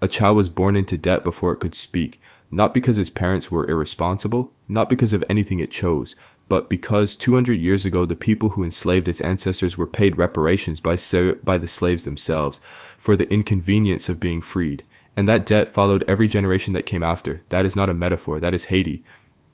A child was born into debt before it could speak, not because its parents were irresponsible, not because of anything it chose, but because 200 years ago the people who enslaved its ancestors were paid reparations by the slaves themselves for the inconvenience of being freed. And that debt followed every generation that came after. That is not a metaphor, that is Haiti.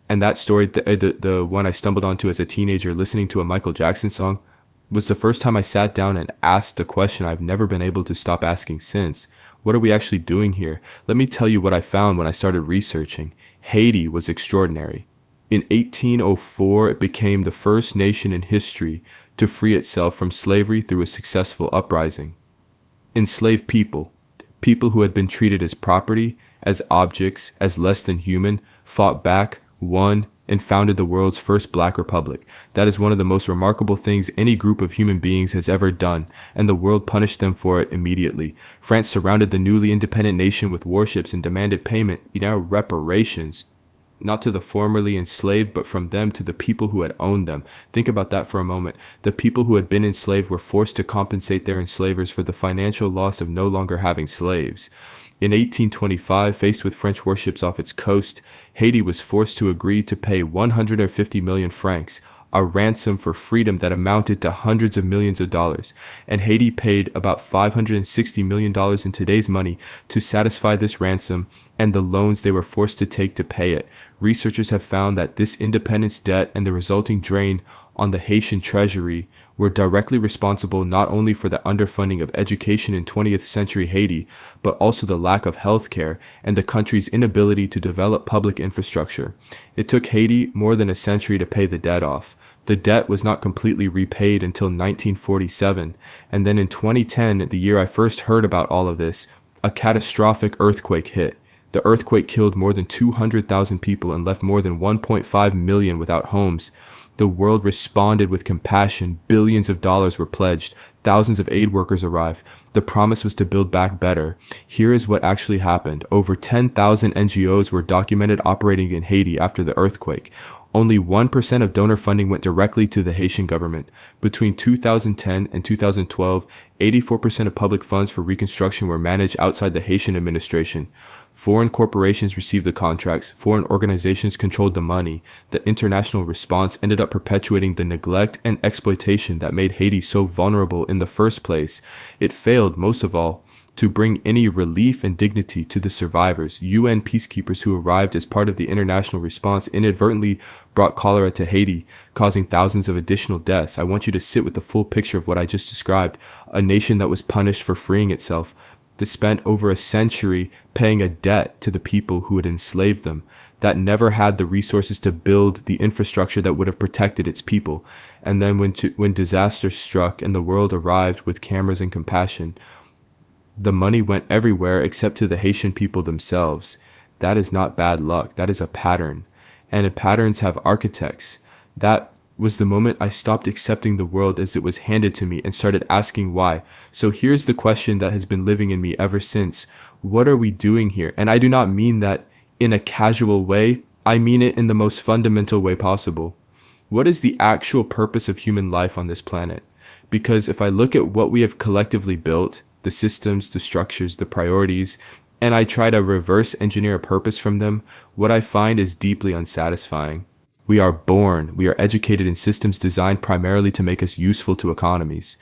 And that story, the one I stumbled onto as a teenager listening to a Michael Jackson song, was the first time I sat down and asked a question I've never been able to stop asking since. What are we actually doing here? Let me tell you what I found when I started researching. Haiti was extraordinary. In 1804, it became the first nation in history to free itself from slavery through a successful uprising. Enslaved people, people who had been treated as property, as objects, as less than human, fought back, won, and founded the world's first black republic. That is one of the most remarkable things any group of human beings has ever done, and the world punished them for it immediately. France surrounded the newly independent nation with warships and demanded payment, reparations, not to the formerly enslaved, but from them to the people who had owned them. Think about that for a moment. The people who had been enslaved were forced to compensate their enslavers for the financial loss of no longer having slaves. In 1825, faced with French warships off its coast, Haiti was forced to agree to pay 150 million francs, a ransom for freedom that amounted to hundreds of millions of dollars, and Haiti paid about $560 million in today's money to satisfy this ransom and the loans they were forced to take to pay it. Researchers have found that this independence debt and the resulting drain on the Haitian treasury were directly responsible not only for the underfunding of education in 20th century Haiti, but also the lack of health care and the country's inability to develop public infrastructure. It took Haiti more than a century to pay the debt off. The debt was not completely repaid until 1947, and then in 2010, the year I first heard about all of this, a catastrophic earthquake hit. The earthquake killed more than 200,000 people and left more than 1.5 million without homes. The world responded with compassion. Billions of dollars were pledged. Thousands of aid workers arrived. The promise was to build back better. Here is what actually happened. Over 10,000 NGOs were documented operating in Haiti after the earthquake. Only 1% of donor funding went directly to the Haitian government. Between 2010 and 2012, 84% of public funds for reconstruction were managed outside the Haitian administration. Foreign corporations received the contracts, foreign organizations controlled the money. The international response ended up perpetuating the neglect and exploitation that made Haiti so vulnerable in the first place. It failed, most of all, to bring any relief and dignity to the survivors. UN peacekeepers who arrived as part of the international response inadvertently brought cholera to Haiti, causing thousands of additional deaths. I want you to sit with the full picture of what I just described. A nation that was punished for freeing itself, that spent over a century paying a debt to the people who had enslaved them, that never had the resources to build the infrastructure that would have protected its people. And then when disaster struck and the world arrived with cameras and compassion, the money went everywhere except to the Haitian people themselves. That is not bad luck. That is a pattern. And patterns have architects. That was the moment I stopped accepting the world as it was handed to me and started asking why. So here's the question that has been living in me ever since. What are we doing here? And I do not mean that in a casual way. I mean it in the most fundamental way possible. What is the actual purpose of human life on this planet? Because if I look at what we have collectively built, the systems, the structures, the priorities, and I try to reverse engineer a purpose from them, what I find is deeply unsatisfying. We are born, we are educated in systems designed primarily to make us useful to economies.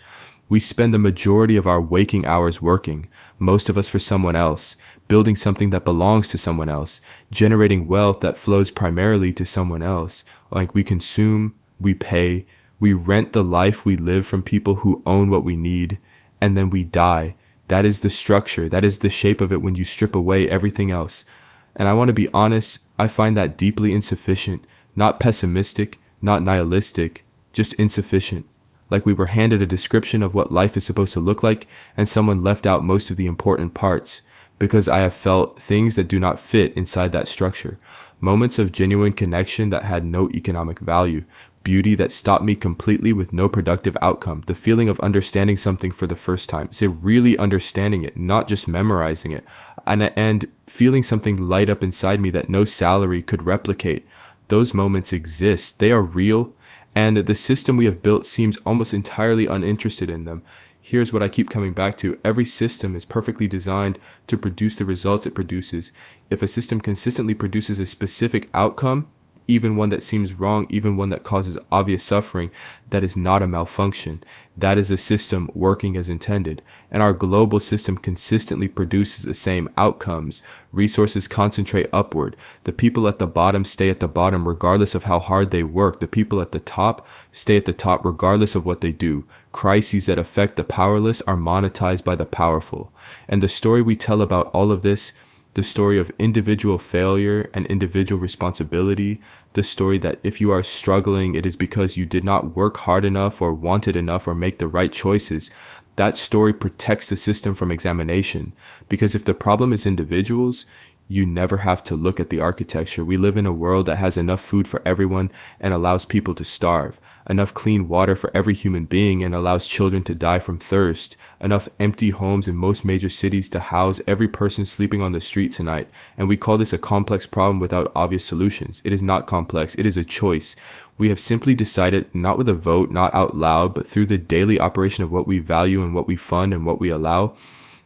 We spend the majority of our waking hours working, most of us for someone else, building something that belongs to someone else, generating wealth that flows primarily to someone else. Like we consume, we pay, we rent the life we live from people who own what we need, and then we die. That is the structure, that is the shape of it when you strip away everything else. And I want to be honest, I find that deeply insufficient. Not pessimistic, not nihilistic, just insufficient. Like we were handed a description of what life is supposed to look like and someone left out most of the important parts, because I have felt things that do not fit inside that structure. Moments of genuine connection that had no economic value. Beauty that stopped me completely with no productive outcome. The feeling of understanding something for the first time. Say really understanding it, not just memorizing it. And feeling something light up inside me that no salary could replicate. Those moments exist. They are real. And the system we have built seems almost entirely uninterested in them. Here's what I keep coming back to. Every system is perfectly designed to produce the results it produces. If a system consistently produces a specific outcome, even one that seems wrong, even one that causes obvious suffering, that is not a malfunction. That is a system working as intended. And our global system consistently produces the same outcomes. Resources concentrate upward. The people at the bottom stay at the bottom regardless of how hard they work. The people at the top stay at the top regardless of what they do. Crises that affect the powerless are monetized by the powerful. And the story we tell about all of this, the story of individual failure and individual responsibility, the story that if you are struggling, it is because you did not work hard enough or wanted enough or make the right choices. That story protects the system from examination. Because if the problem is individuals, you never have to look at the architecture. We live in a world that has enough food for everyone and allows people to starve, enough clean water for every human being and allows children to die from thirst, enough empty homes in most major cities to house every person sleeping on the street tonight. And we call this a complex problem without obvious solutions. It is not complex. It is a choice. We have simply decided, not with a vote, not out loud, but through the daily operation of what we value and what we fund and what we allow,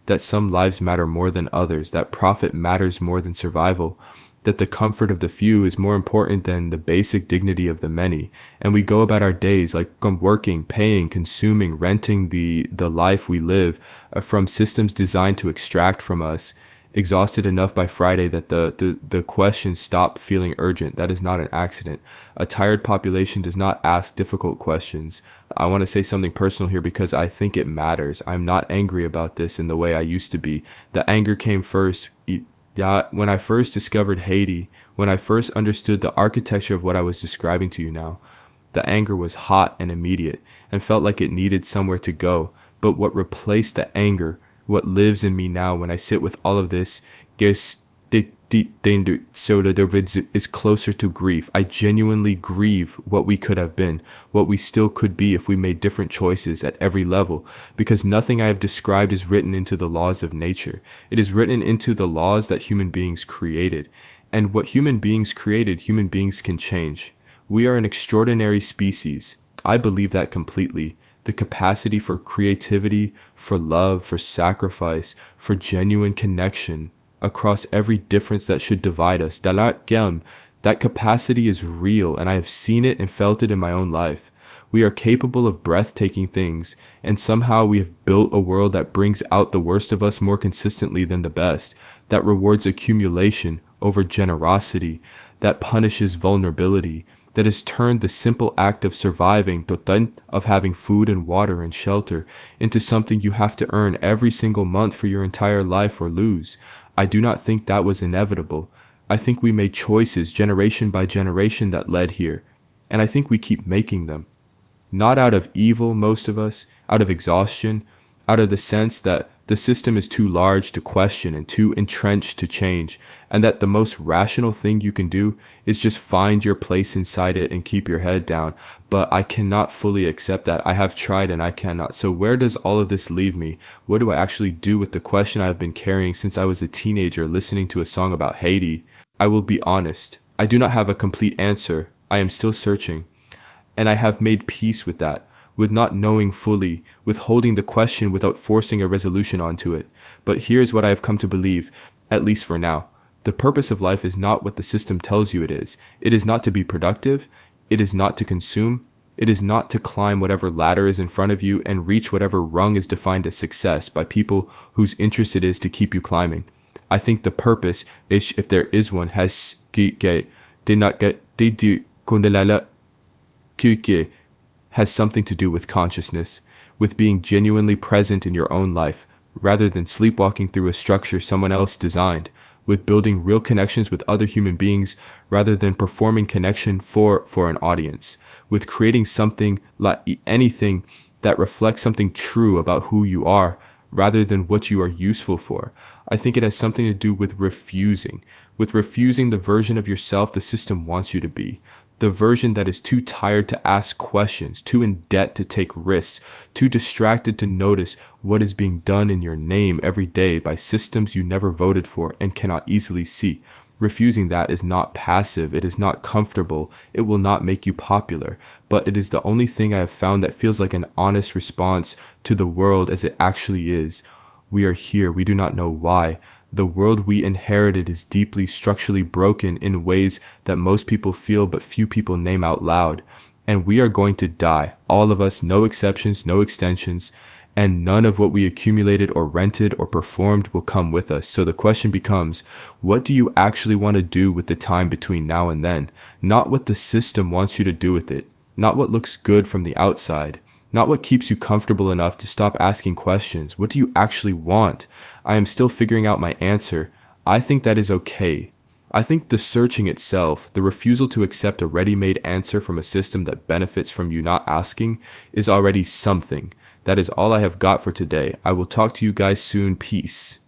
that some lives matter more than others, that profit matters more than survival, that the comfort of the few is more important than the basic dignity of the many. And we go about our days like working, paying, consuming, renting the life we live from systems designed to extract from us, exhausted enough by Friday that the questions stop feeling urgent. That is not an accident. A tired population does not ask difficult questions. I want to say something personal here because I think it matters. I'm not angry about this in the way I used to be. The anger came first. When I first discovered Haiti, when I first understood the architecture of what I was describing to you now, the anger was hot and immediate and felt like it needed somewhere to go. But what replaced the anger, what lives in me now when I sit with all of this, is closer to grief. I genuinely grieve what we could have been, what we still could be if we made different choices at every level, because nothing I have described is written into the laws of nature. It is written into the laws that human beings created. And what human beings created, human beings can change. We are an extraordinary species. I believe that completely. The capacity for creativity, for love, for sacrifice, for genuine connection across every difference that should divide us. That capacity is real, and I have seen it and felt it in my own life. We are capable of breathtaking things, and somehow we have built a world that brings out the worst of us more consistently than the best, that rewards accumulation over generosity, that punishes vulnerability, that has turned the simple act of surviving, of having food and water and shelter, into something you have to earn every single month for your entire life or lose. I do not think that was inevitable. I think we made choices generation by generation that led here, and I think we keep making them. Not out of evil, most of us, out of exhaustion, out of the sense that the system is too large to question and too entrenched to change, and that the most rational thing you can do is just find your place inside it and keep your head down. But I cannot fully accept that. I have tried and I cannot. So where does all of this leave me? What do I actually do with the question I've been carrying since I was a teenager listening to a song about Haiti? I will be honest. I do not have a complete answer. I am still searching. And I have made peace with that, with not knowing fully, with holding the question without forcing a resolution onto it. But here's what I have come to believe, at least for now. The purpose of life is not what the system tells you it is. It is not to be productive. It is not to consume. It is not to climb whatever ladder is in front of you and reach whatever rung is defined as success by people whose interest it is to keep you climbing. I think the purpose, if there is one, has something to do with consciousness, with being genuinely present in your own life, rather than sleepwalking through a structure someone else designed, with building real connections with other human beings, rather than performing connection for an audience, with creating something like anything that reflects something true about who you are, rather than what you are useful for. I think it has something to do with refusing the version of yourself the system wants you to be. The version that is too tired to ask questions, too in debt to take risks, too distracted to notice what is being done in your name every day by systems you never voted for and cannot easily see. Refusing that is not passive, it is not comfortable, it will not make you popular, but it is the only thing I have found that feels like an honest response to the world as it actually is. We are here, we do not know why. The world we inherited is deeply structurally broken in ways that most people feel but few people name out loud. And we are going to die, all of us, no exceptions, no extensions, and none of what we accumulated or rented or performed will come with us. So the question becomes, what do you actually want to do with the time between now and then? Not what the system wants you to do with it, not what looks good from the outside, not what keeps you comfortable enough to stop asking questions. What do you actually want? I am still figuring out my answer. I think that is okay. I think the searching itself, the refusal to accept a ready-made answer from a system that benefits from you not asking, is already something. That is all I have got for today. I will talk to you guys soon. Peace.